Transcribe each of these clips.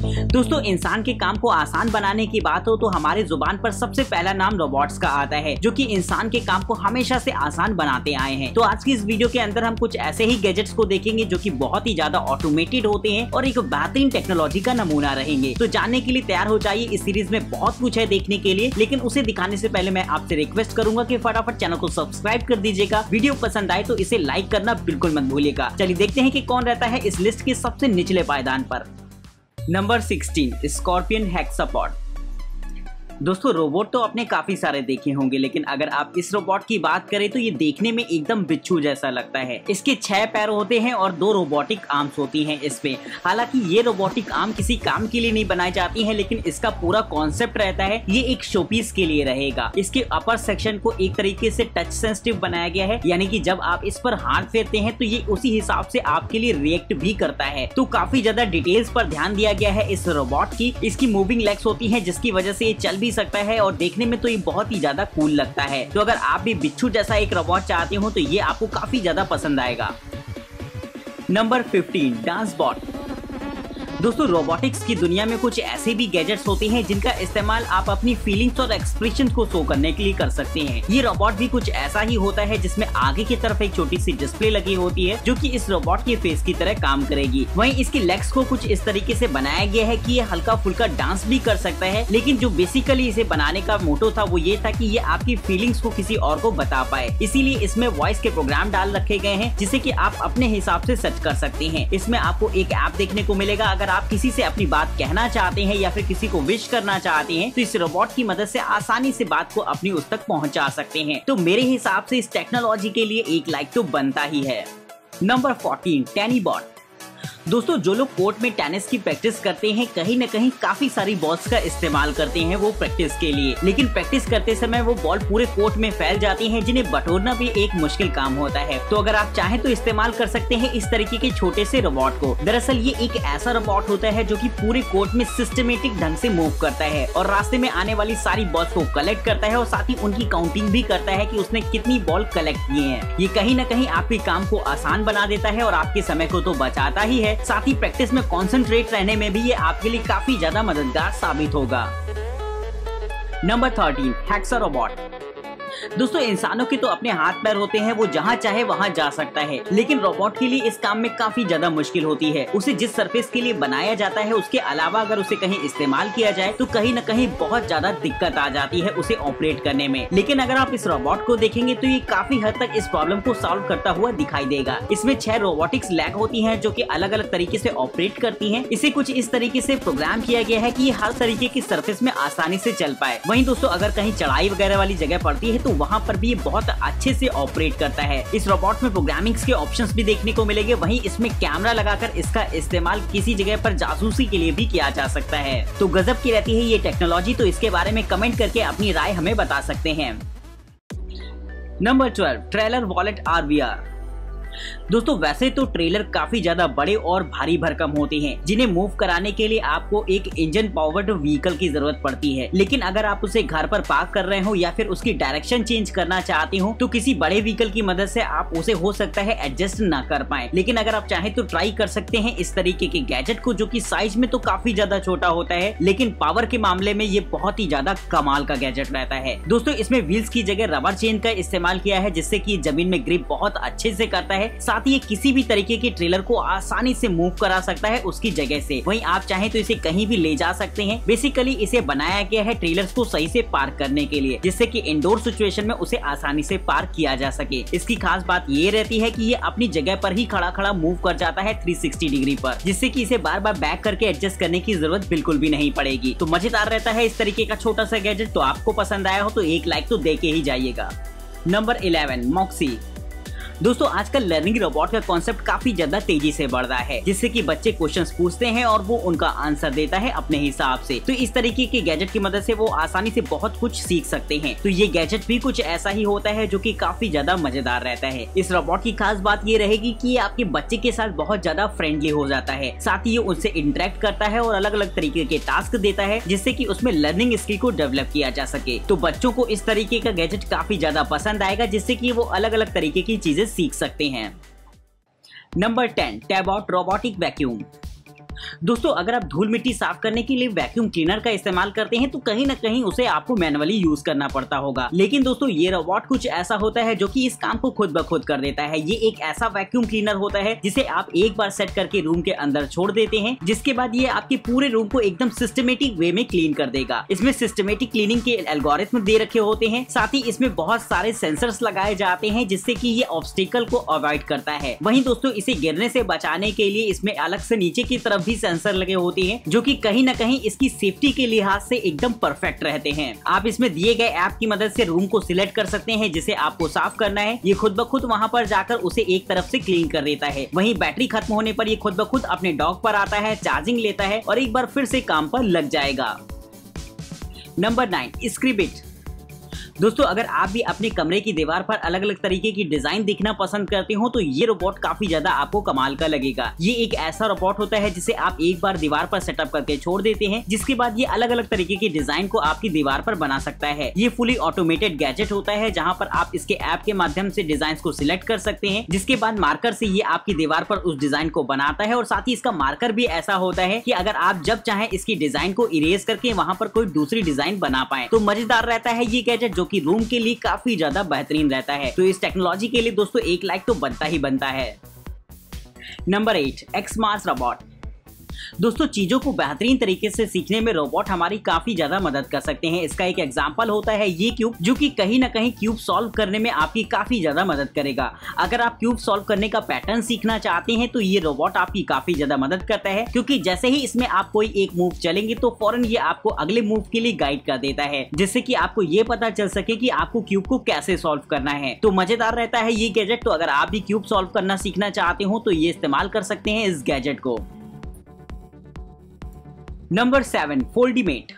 दोस्तों, इंसान के काम को आसान बनाने की बात हो तो हमारे जुबान पर सबसे पहला नाम रोबोट्स का आता है, जो कि इंसान के काम को हमेशा से आसान बनाते आए हैं। तो आज की इस वीडियो के अंदर हम कुछ ऐसे ही गैजेट्स को देखेंगे जो कि बहुत ही ज्यादा ऑटोमेटेड होते हैं और एक बेहतरीन टेक्नोलॉजी का नमूना रहेंगे। तो जानने के लिए तैयार हो जाइए। इस सीरीज में बहुत कुछ है देखने के लिए, लेकिन उसे दिखाने से पहले मैं आपसे रिक्वेस्ट करूंगा कि फटाफट चैनल को सब्सक्राइब कर दीजिएगा। वीडियो पसंद आए तो इसे लाइक करना बिल्कुल मत भूलिएगा। चलिए देखते हैं कि कौन रहता है इस लिस्ट के सबसे निचले पायदान पर। Number 16, scorpion hexapod. दोस्तों, रोबोट तो आपने काफी सारे देखे होंगे, लेकिन अगर आप इस रोबोट की बात करें तो ये देखने में एकदम बिच्छू जैसा लगता है। इसके 6 पैर होते हैं और 2 रोबोटिक आर्म्स होती हैं इसमें। हालांकि ये रोबोटिक आर्म किसी काम के लिए नहीं बनाई जाती हैं, लेकिन इसका पूरा कॉन्सेप्ट रहता है ये एक शोपीस के लिए रहेगा। इसके अपर सेक्शन को एक तरीके से टच सेंसिटिव बनाया गया है, यानी कि जब आप इस पर हाथ फेरते हैं तो ये उसी हिसाब से आपके लिए रिएक्ट भी करता है। तो काफी ज्यादा डिटेल्स पर ध्यान दिया गया है इस रोबोट की। इसकी मूविंग लेग्स होती है जिसकी वजह से ये चल भी सकता है और देखने में तो ये बहुत ही ज्यादा कूल लगता है। तो अगर आप भी बिच्छू जैसा एक रोबोट चाहते हो तो ये आपको काफी ज्यादा पसंद आएगा। Number 15, dance bot. दोस्तों, रोबोटिक्स की दुनिया में कुछ ऐसे भी गैजेट्स होते हैं जिनका इस्तेमाल आप अपनी फीलिंग्स और एक्सप्रेशन को शो करने के लिए कर सकते हैं। ये रोबोट भी कुछ ऐसा ही होता है जिसमें आगे की तरफ एक छोटी सी डिस्प्ले लगी होती है जो कि इस रोबोट के फेस की तरह काम करेगी। वहीं इसकी लेग्स को कुछ इस तरीके से बनाया गया है कि ये हल्का फुल्का डांस भी कर सकता है, लेकिन जो बेसिकली इसे बनाने का मोटो था वो ये था कि ये आपकी फीलिंग्स को किसी और को बता पाए। इसीलिए इसमें वॉइस के प्रोग्राम डाल रखे गए हैं जिसे कि आप अपने हिसाब से सेट कर सकते हैं। इसमें आपको एक ऐप देखने को मिलेगा। अगर आप किसी से अपनी बात कहना चाहते हैं या फिर किसी को विश करना चाहते हैं तो इस रोबोट की मदद से आसानी से बात को अपनी उस तक पहुंचा सकते हैं। तो मेरे हिसाब से इस टेक्नोलॉजी के लिए एक लाइक तो बनता ही है। Number 14, Tennibot. दोस्तों, जो लोग कोर्ट में टेनिस की प्रैक्टिस करते हैं कहीं न कहीं काफी सारी बॉल्स का इस्तेमाल करते हैं वो प्रैक्टिस के लिए, लेकिन प्रैक्टिस करते समय वो बॉल पूरे कोर्ट में फैल जाती हैं जिन्हें बटोरना भी एक मुश्किल काम होता है। तो अगर आप चाहें तो इस्तेमाल कर सकते हैं इस तरीके के छोटे से रोबोट को। दरअसल ये एक ऐसा रोबोट होता है जो कि पूरे कोर्ट में सिस्टमेटिक ढंग से मूव करता है और रास्ते में आने वाली सारी बॉल्स को कलेक्ट करता है और साथ ही उनकी काउंटिंग भी करता है कि उसने कितनी बॉल कलेक्ट किए हैं। ये कहीं न कहीं आपके काम को आसान बना देता है और आपके समय को तो बचाता ही है, साथ ही प्रैक्टिस में कंसंट्रेट रहने में भी ये आपके लिए काफी ज्यादा मददगार साबित होगा। Number 13, hexa robot. दोस्तों, इंसानों के तो अपने हाथ पैर होते हैं, वो जहाँ चाहे वहाँ जा सकता है, लेकिन रोबोट के लिए इस काम में काफी ज्यादा मुश्किल होती है। उसे जिस सरफेस के लिए बनाया जाता है उसके अलावा अगर उसे कहीं इस्तेमाल किया जाए तो कहीं न कहीं बहुत ज्यादा दिक्कत आ जाती है उसे ऑपरेट करने में। लेकिन अगर आप इस रोबोट को देखेंगे तो ये काफी हद तक इस प्रॉब्लम को सॉल्व करता हुआ दिखाई देगा। इसमें 6 रोबोटिक्स लैग होती है जो की अलग अलग तरीके से ऑपरेट करती है। इसे कुछ इस तरीके से प्रोग्राम किया गया है की ये हर तरीके की सरफेस में आसानी से चल पाए। वहीं दोस्तों, अगर कहीं चढ़ाई वगैरह वाली जगह पड़ती है तो वहाँ पर भी ये बहुत अच्छे से ऑपरेट करता है। इस रोबोट में प्रोग्रामिंग्स के ऑप्शंस भी देखने को मिलेंगे। वहीं इसमें कैमरा लगाकर इसका इस्तेमाल किसी जगह पर जासूसी के लिए भी किया जा सकता है। तो गजब की रहती है ये टेक्नोलॉजी। तो इसके बारे में कमेंट करके अपनी राय हमें बता सकते हैं। Number 12, trailer wallet RVR। दोस्तों, वैसे तो ट्रेलर काफी ज्यादा बड़े और भारी भरकम होते हैं जिन्हें मूव कराने के लिए आपको एक इंजन पावर्ड व्हीकल की जरूरत पड़ती है। लेकिन अगर आप उसे घर पर पार्क कर रहे हो या फिर उसकी डायरेक्शन चेंज करना चाहते हो तो किसी बड़े व्हीकल की मदद से आप उसे हो सकता है एडजस्ट ना कर पाए। लेकिन अगर आप चाहें तो ट्राई कर सकते हैं इस तरीके के गैजेट को, जो कि साइज में तो काफी ज्यादा छोटा होता है लेकिन पावर के मामले में ये बहुत ही ज्यादा कमाल का गैजेट रहता है। दोस्तों, इसमें व्हील्स की जगह रबर चेन का इस्तेमाल किया है जिससे कि जमीन में ग्रिप बहुत अच्छे से करता है। साथ ही ये किसी भी तरीके के ट्रेलर को आसानी से मूव करा सकता है उसकी जगह से। वहीं आप चाहें तो इसे कहीं भी ले जा सकते हैं। बेसिकली इसे बनाया गया है ट्रेलर्स को सही से पार्क करने के लिए, जिससे कि इंडोर सिचुएशन में उसे आसानी से पार्क किया जा सके। इसकी खास बात ये रहती है कि ये अपनी जगह पर ही खड़ा खड़ा मूव कर जाता है 360 डिग्री पर, जिससे कि इसे बार बार बैक करके एडजस्ट करने की जरूरत बिल्कुल भी नहीं पड़ेगी। तो मजेदार रहता है इस तरीके का छोटा सा गैजेट। तो आपको पसंद आया हो तो एक लाइक तो दे के ही जाइएगा। Number 11, Moxie. दोस्तों, आजकल लर्निंग रोबोट का कॉन्सेप्ट काफी ज्यादा तेजी से बढ़ रहा है, जिससे कि बच्चे क्वेश्चंस पूछते हैं और वो उनका आंसर देता है अपने हिसाब से। तो इस तरीके के गैजेट की मदद से वो आसानी से बहुत कुछ सीख सकते हैं। तो ये गैजेट भी कुछ ऐसा ही होता है जो कि काफी ज्यादा मजेदार रहता है। इस रोबोट की खास बात ये रहेगी कि ये आपके बच्चे के साथ बहुत ज्यादा फ्रेंडली हो जाता है, साथ ही ये उनसे इंटरेक्ट करता है और अलग अलग तरीके के टास्क देता है जिससे कि उसमें लर्निंग स्किल को डेवलप किया जा सके। तो बच्चों को इस तरीके का गैजेट काफी ज्यादा पसंद आएगा, जिससे कि वो अलग अलग तरीके की चीजें सीख सकते हैं। नंबर 10, टैबॉट रोबोटिक वैक्यूम। दोस्तों अगर आप धूल मिट्टी साफ करने के लिए वैक्यूम क्लीनर का इस्तेमाल करते हैं तो कहीं ना कहीं उसे आपको मैनुअली यूज करना पड़ता होगा, लेकिन दोस्तों ये रोबोट कुछ ऐसा होता है जो कि इस काम को खुद ब खुद कर देता है। ये एक ऐसा वैक्यूम क्लीनर होता है जिसे आप एक बार सेट करके रूम के अंदर छोड़ देते हैं, जिसके बाद ये आपके पूरे रूम को एकदम सिस्टमेटिक वे में क्लीन कर देगा। इसमें सिस्टमेटिक क्लीनिंग के एल्गोरिथम दे रखे होते हैं, साथ ही इसमें बहुत सारे सेंसर्स लगाए जाते हैं जिससे कि ये ऑब्स्टिकल को अवॉइड करता है। वहीं दोस्तों इसे गिरने से बचाने के लिए इसमें अलग से नीचे की तरफ भी सेंसर लगे होते हैं जो कि कहीं ना कहीं इसकी सेफ्टी के लिहाज से एकदम परफेक्ट रहते हैं। आप इसमें दिए गए ऐप की मदद से रूम को सिलेक्ट कर सकते हैं जिसे आपको साफ करना है। ये खुद ब खुद वहां पर जाकर उसे एक तरफ से क्लीन कर देता है। वहीं बैटरी खत्म होने पर ये खुद ब खुद अपने डॉक पर आता है, चार्जिंग लेता है और एक बार फिर से काम पर लग जाएगा। नंबर 9, स्क्रिबिट। दोस्तों अगर आप भी अपने कमरे की दीवार पर अलग अलग तरीके की डिजाइन देखना पसंद करते हो तो ये रोबोट काफी ज्यादा आपको कमाल का लगेगा। ये एक ऐसा रोबोट होता है जिसे आप एक बार दीवार पर सेटअप करके छोड़ देते हैं, जिसके बाद ये अलग अलग तरीके की डिजाइन को आपकी दीवार पर बना सकता है। ये फुली ऑटोमेटेड गैजेट होता है जहाँ पर आप इसके ऐप के माध्यम से डिजाइन को सिलेक्ट कर सकते हैं, जिसके बाद मार्कर से ये आपकी दीवार पर उस डिजाइन को बनाता है। और साथ ही इसका मार्कर भी ऐसा होता है कि अगर आप जब चाहें इसकी डिजाइन को इरेज करके वहाँ पर कोई दूसरी डिजाइन बना पाए। तो मजेदार रहता है ये गैजेट, जो कि रूम के लिए काफी ज्यादा बेहतरीन रहता है। तो इस टेक्नोलॉजी के लिए दोस्तों एक लाइक तो बनता ही बनता है। Number 8, ExoMars robot. दोस्तों चीजों को बेहतरीन तरीके से सीखने में रोबोट हमारी काफी ज्यादा मदद कर सकते हैं। इसका एक एग्जांपल होता है ये क्यूब, जो कि कहीं ना कहीं क्यूब सॉल्व करने में आपकी काफी ज्यादा मदद करेगा। अगर आप क्यूब सॉल्व करने का पैटर्न सीखना चाहते हैं तो ये रोबोट आपकी काफी ज्यादा मदद करता है, क्योंकि जैसे ही इसमें आप कोई एक मूव चलेंगे तो फौरन ये आपको अगले मूव के लिए गाइड कर देता है, जिससे कि आपको ये पता चल सके कि आपको क्यूब को कैसे सॉल्व करना है। तो मजेदार रहता है ये गैजेट। तो अगर आप भी क्यूब सॉल्व करना सीखना चाहते हो तो ये इस्तेमाल कर सकते हैं इस गैजेट को। नंबर 7, फोल्डीमेट।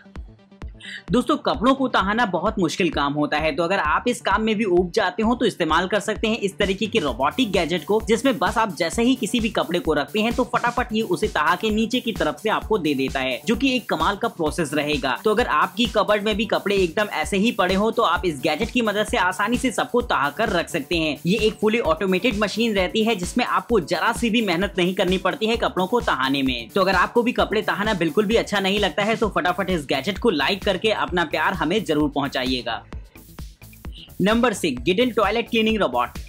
दोस्तों कपड़ों को तहाना बहुत मुश्किल काम होता है, तो अगर आप इस काम में भी ऊब जाते हो तो इस्तेमाल कर सकते हैं इस तरीके के रोबोटिक गैजेट को, जिसमें बस आप जैसे ही किसी भी कपड़े को रखते हैं तो फटाफट ये उसे तहा के नीचे की तरफ से आपको दे देता है, जो कि एक कमाल का प्रोसेस रहेगा। तो अगर आपकी कबर्ड में भी कपड़े एकदम ऐसे ही पड़े हो तो आप इस गैजेट की मदद से आसानी से सबको तहा कर रख सकते हैं। ये एक फुली ऑटोमेटेड मशीन रहती है जिसमें आपको जरा सी भी मेहनत नहीं करनी पड़ती है कपड़ों को तहाने में। तो अगर आपको भी कपड़े तहाना बिल्कुल भी अच्छा नहीं लगता है तो फटाफट इस गैजेट को लाइक करके अपना प्यार हमें जरूर पहुंचाइएगा। नंबर 6, गिडल टॉयलेट क्लीनिंग रोबोट।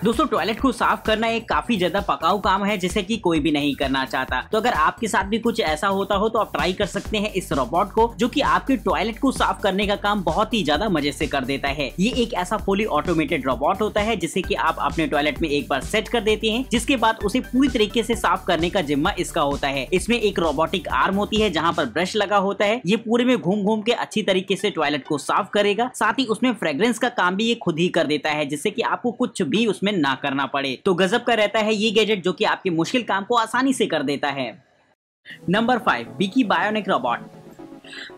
दोस्तों टॉयलेट को साफ करना एक काफी ज्यादा पकाऊ काम है जिसे कि कोई भी नहीं करना चाहता। तो अगर आपके साथ भी कुछ ऐसा होता हो तो आप ट्राई कर सकते हैं इस रोबोट को, जो कि आपके टॉयलेट को साफ करने का काम बहुत ही ज्यादा मजे से कर देता है। ये एक ऐसा फुली ऑटोमेटेड रोबोट होता है जिसे कि आप अपने टॉयलेट में एक बार सेट कर देते हैं, जिसके बाद उसे पूरी तरीके से साफ करने का जिम्मा इसका होता है। इसमें एक रोबोटिक आर्म होती है जहाँ पर ब्रश लगा होता है। ये पूरे में घूम घूम के अच्छी तरीके से टॉयलेट को साफ करेगा। साथ ही उसमें फ्रेग्रेंस का काम भी ये खुद ही कर देता है, जिससे कि आपको कुछ भी उसमें ना करना पड़े। तो गजब का रहता है ये गैजेट, जो कि आपके मुश्किल काम को आसानी से कर देता है। नंबर 5, बीकी बायोनिक रोबोट।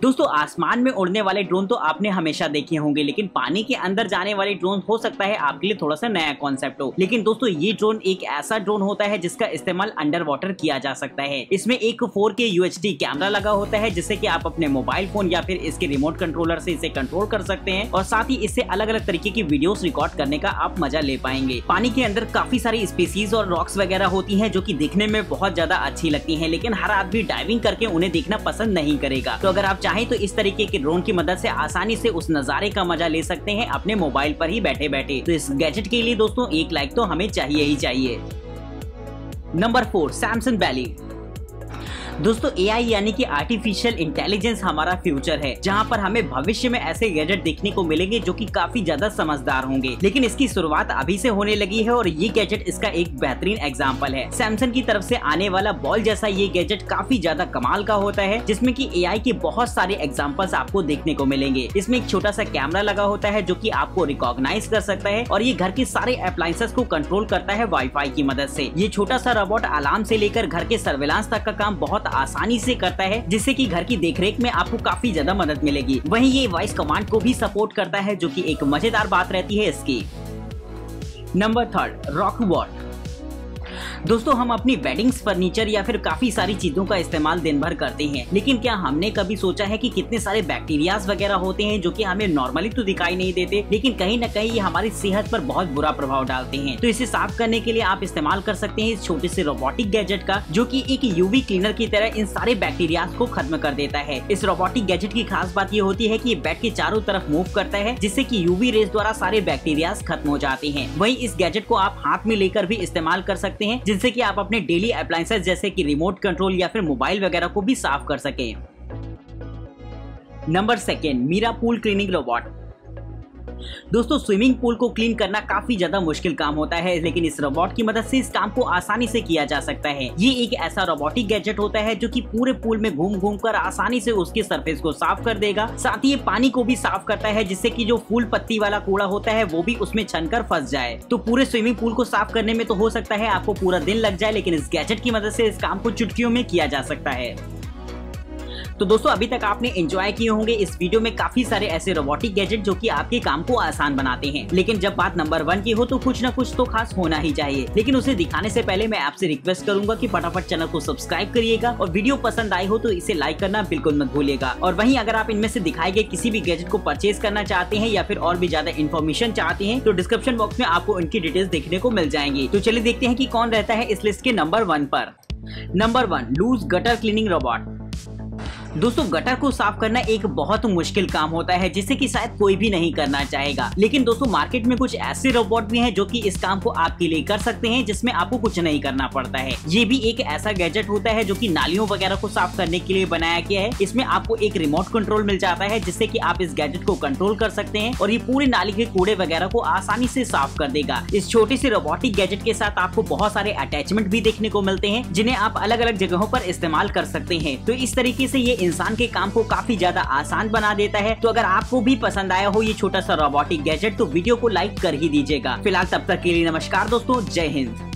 दोस्तों आसमान में उड़ने वाले ड्रोन तो आपने हमेशा देखे होंगे, लेकिन पानी के अंदर जाने वाले ड्रोन हो सकता है आपके लिए थोड़ा सा नया कॉन्सेप्ट हो। लेकिन दोस्तों ये ड्रोन एक ऐसा ड्रोन होता है जिसका इस्तेमाल अंडर वाटर किया जा सकता है। इसमें एक 4K UHD कैमरा लगा होता है, जिससे कि आप अपने मोबाइल फोन या फिर इसके रिमोट कंट्रोलर से इसे कंट्रोल कर सकते हैं, और साथ ही इससे अलग अलग तरीके की वीडियोस रिकॉर्ड करने का आप मजा ले पाएंगे। पानी के अंदर काफी सारी स्पीसीज और रॉक्स वगैरह होती है जो की दिखने में बहुत ज्यादा अच्छी लगती है, लेकिन हर आदमी डाइविंग करके उन्हें देखना पसंद नहीं करेगा। तो अगर आप चाहें तो इस तरीके के ड्रोन की मदद से आसानी से उस नजारे का मजा ले सकते हैं अपने मोबाइल पर ही बैठे बैठे। तो इस गैजेट के लिए दोस्तों एक लाइक तो हमें चाहिए ही चाहिए। Number 4, Samsung valley. दोस्तों AI यानी कि आर्टिफिशियल इंटेलिजेंस हमारा फ्यूचर है, जहां पर हमें भविष्य में ऐसे गैजेट देखने को मिलेंगे जो कि काफी ज्यादा समझदार होंगे। लेकिन इसकी शुरुआत अभी से होने लगी है और ये गैजेट इसका एक बेहतरीन एग्जांपल है। सैमसंग की तरफ से आने वाला बॉल जैसा ये गैजेट काफी ज्यादा कमाल का होता है, जिसमें कि AI के बहुत सारे एग्जाम्पल्स आपको देखने को मिलेंगे। इसमें एक छोटा सा कैमरा लगा होता है जो कि आपको रिकॉग्नाइज कर सकता है, और ये घर के सारे अप्लायंसेस को कंट्रोल करता है वाईफाई की मदद से। ये छोटा सा रोबोट अलार्म से लेकर घर के सर्विलांस तक का काम बहुत आसानी से करता है, जिससे कि घर की देखरेख में आपको काफी ज्यादा मदद मिलेगी। वहीं ये वॉइस कमांड को भी सपोर्ट करता है, जो कि एक मजेदार बात रहती है इसकी। नंबर 3, रॉकूबॉट। दोस्तों हम अपनी वेडिंग्स, फर्नीचर या फिर काफी सारी चीजों का इस्तेमाल दिन भर करते हैं, लेकिन क्या हमने कभी सोचा है कि कितने सारे बैक्टीरियाज वगैरह होते हैं जो कि हमें नॉर्मली तो दिखाई नहीं देते, लेकिन कहीं न कहीं ये हमारी सेहत पर बहुत बुरा प्रभाव डालते हैं। तो इसे साफ करने के लिए आप इस्तेमाल कर सकते हैं इस छोटे से रोबोटिक गैजेट का, जो कि एक यूवी क्लीनर की तरह इन सारे बैक्टीरियाज को खत्म कर देता है। इस रोबोटिक गैजेट की खास बात ये होती है कि ये बेड के चारों तरफ मूव करता है, जिससे कि यूवी रेज द्वारा सारे बैक्टीरियाज खत्म हो जाते हैं। वहीं इस गैजेट को आप हाथ में लेकर भी इस्तेमाल कर सकते हैं, जिससे कि आप अपने डेली अप्लायंसेस जैसे कि रिमोट कंट्रोल या फिर मोबाइल वगैरह को भी साफ कर सकें। Number 2, Mirra pool cleaning robot. दोस्तों स्विमिंग पूल को क्लीन करना काफी ज्यादा मुश्किल काम होता है, लेकिन इस रोबोट की मदद से इस काम को आसानी से किया जा सकता है। ये एक ऐसा रोबोटिक गैजेट होता है जो कि पूरे पूल में घूम घूम कर आसानी से उसके सरफेस को साफ कर देगा। साथ ही ये पानी को भी साफ करता है, जिससे कि जो फूल पत्ती वाला कूड़ा होता है वो भी उसमें छनकर फंस जाए। तो पूरे स्विमिंग पूल को साफ करने में तो हो सकता है आपको पूरा दिन लग जाए, लेकिन इस गैजेट की मदद से इस काम को चुटकियों में किया जा सकता है। तो दोस्तों अभी तक आपने एंजॉय किए होंगे इस वीडियो में काफी सारे ऐसे रोबोटिक गैजेट जो कि आपके काम को आसान बनाते हैं, लेकिन जब बात नंबर 1 की हो तो कुछ ना कुछ तो खास होना ही चाहिए। लेकिन उसे दिखाने से पहले मैं आपसे रिक्वेस्ट करूंगा कि फटाफट चैनल को सब्सक्राइब करिएगा और वीडियो पसंद आई हो तो इसे लाइक करना बिल्कुल मत भूलिएगा। और वहीं अगर आप इनमें से दिखाए गए किसी भी गैजेट को परचेज करना चाहते हैं या फिर और भी ज्यादा इन्फॉर्मेशन चाहते हैं तो डिस्क्रिप्शन बॉक्स में आपको उनकी डिटेल्स देखने को मिल जाएंगी। तो चलिए देखते हैं कि कौन रहता है इस लिस्ट के नंबर 1 पर। Number 1, Looj gutter cleaning robot. दोस्तों गटर को साफ करना एक बहुत मुश्किल काम होता है, जिसे कि शायद कोई भी नहीं करना चाहेगा, लेकिन दोस्तों मार्केट में कुछ ऐसे रोबोट भी हैं जो कि इस काम को आपके लिए कर सकते हैं, जिसमें आपको कुछ नहीं करना पड़ता है। ये भी एक ऐसा गैजेट होता है जो कि नालियों वगैरह को साफ करने के लिए बनाया गया है। इसमें आपको एक रिमोट कंट्रोल मिल जाता है, जिससे कि आप इस गैजेट को कंट्रोल कर सकते हैं और ये पूरी नाली के कूड़े वगैरह को आसानी से साफ कर देगा। इस छोटे से रोबोटिक गैजेट के साथ आपको बहुत सारे अटैचमेंट भी देखने को मिलते हैं, जिन्हें आप अलग अलग जगहों पर इस्तेमाल कर सकते हैं। तो इस तरीके से ये इंसान के काम को काफी ज्यादा आसान बना देता है। तो अगर आपको भी पसंद आया हो ये छोटा सा रोबोटिक गैजेट तो वीडियो को लाइक कर ही दीजिएगा। फिलहाल तब तक के लिए नमस्कार दोस्तों, जय हिंद।